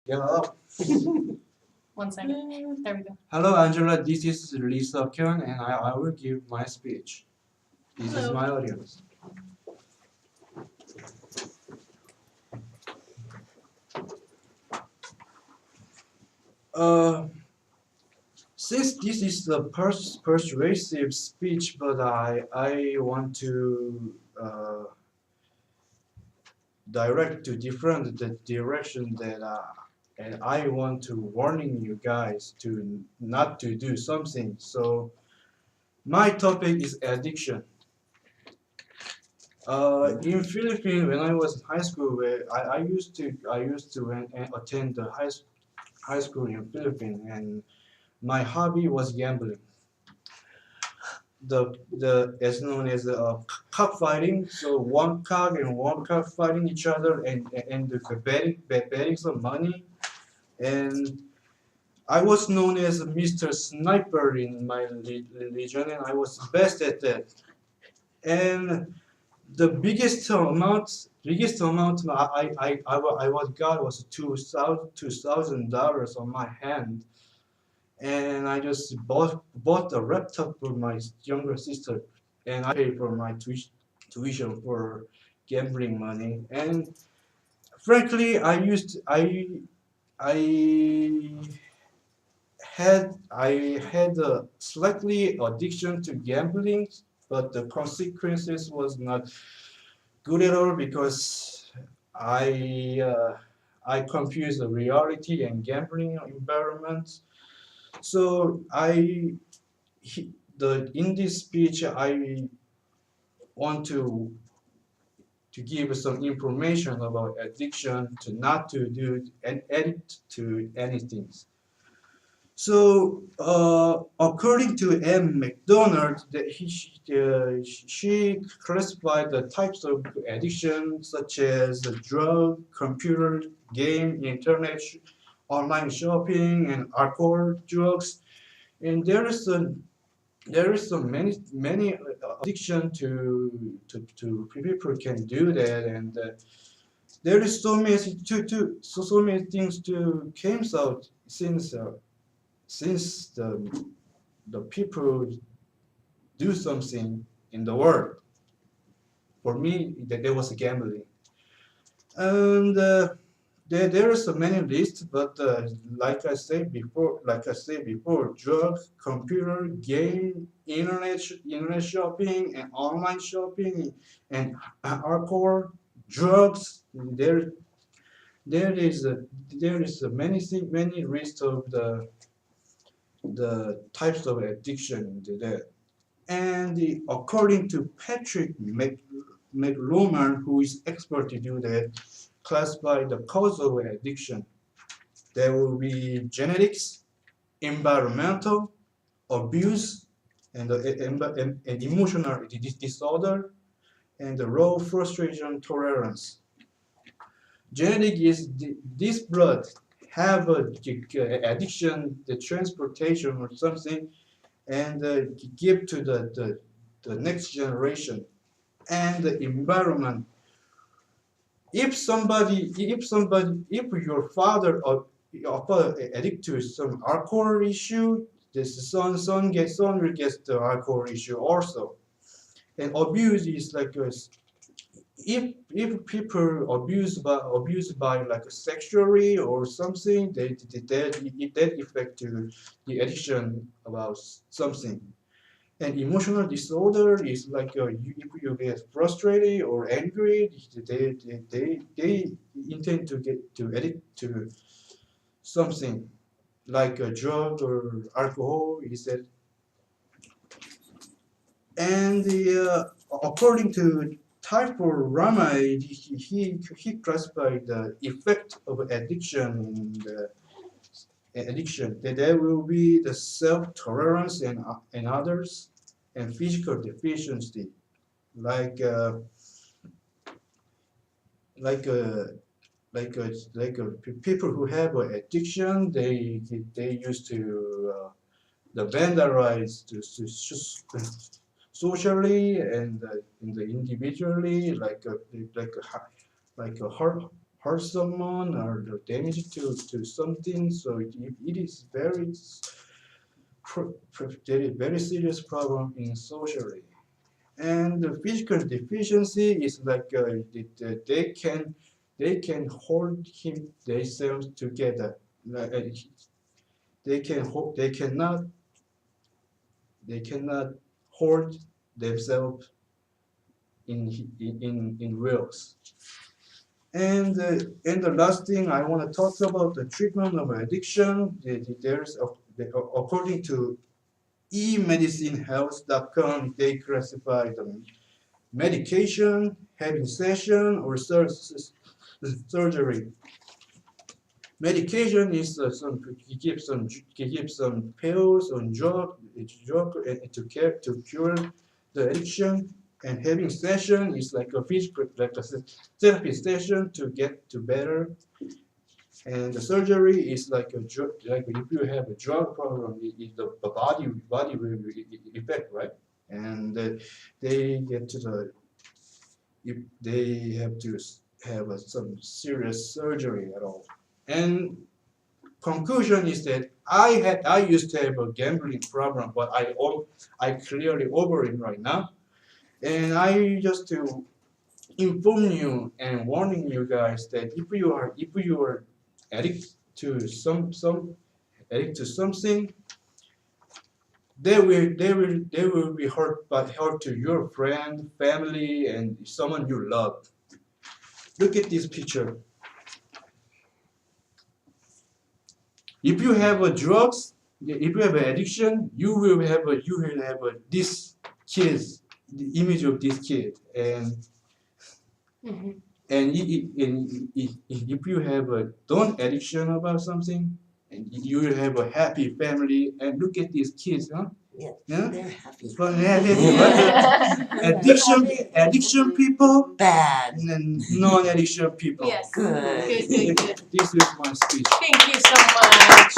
Yeah. 1 second. There we go. Hello, Angela. This is Seok, and I will give my speech. This is Hello. my audience. Uh, since this is the persuasive speech, but I want to direct to different the direction that and I want to warning you guys to not to do something. So my topic is addiction. In Philippines, when I was in high school, where I used to attend the high school in Philippines, and my hobby was gambling. The as known as cockfighting. So one cock and one cock fighting each other, and the betting some money. And I was known as Mr. Sniper in my religion, and I was best at that. And the biggest amount I was got was $2,000 on my hand, and I just bought a laptop for my younger sister, and I paid for my tuition for gambling money. And frankly, I had a slightly addiction to gambling, but the consequences was not good at all because I I confused the reality and gambling environment. So in this speech I want to give some information about addiction to not to do and addict to anything. So, according to M. McDonald, she classified the types of addiction such as drug, computer, game, internet, online shopping, and alcohol, drugs. And there is a many addiction to people can do that, and there is so many things to came out since the people do something in the world. For me, there was gambling, and there are so many lists. But like I said before, drugs, computer, game, internet shopping, and online shopping, and alcohol, drugs. There is a many lists of the types of addiction there. And according to Patrick McLoman, who is expert to do that, classify the cause of addiction. There will be genetics, environmental, abuse, and emotional disorder, and the raw frustration tolerance. Genetic is this blood have a addiction, the transportation or something, and give to the next generation. And the environment. If your father or your father addict to some alcohol issue, this son will get the alcohol issue also. And abuse is like if people abused by like sexually or something, that affect to the addiction about something. And emotional disorder is like if you get frustrated or angry, they intend to get to addict to something like a drug or alcohol. Is that? And according to Typho Rama, he classified the effect of addiction in the addiction. That there will be the self-tolerance and others, and physical deficiency, like uh, like uh, people who have addiction. They used to the vandalize socially and in the individually, like a hurt hurt someone or do damage to something. So it is very serious problem in socially. And the physical deficiency is like they can hold him themselves together. Like, they cannot hold themselves in wills. And the last thing I want to talk about the treatment of addiction. There's according to emedicinehealth.com, they classify the medication, having session, or surgery. Medication is he gives some pills or drug to cure the addiction, and having session is like a physical like a therapy session to get to better. And the surgery is like a drug, like if you have a drug problem, the body will affect, right? And they get to the if they have to have some serious surgery at all. And conclusion is that I used to have a gambling problem, but I clearly over it right now. And I just to inform you and warning you guys that if you are addict to some addict to something, they will be hurt, but hurt to your friend, family, and someone you love. Look at this picture. If you have a drugs, if you have an addiction, you will have this kids, the image of this kid, Mm-hmm. and if you have a don't addiction about something, and you will have a happy family. And look at these kids, huh? Yeah, Yeah. they're happy. But addiction people Bad. and non-addiction people. Yes. Good. Good. This is my speech. Thank you so much.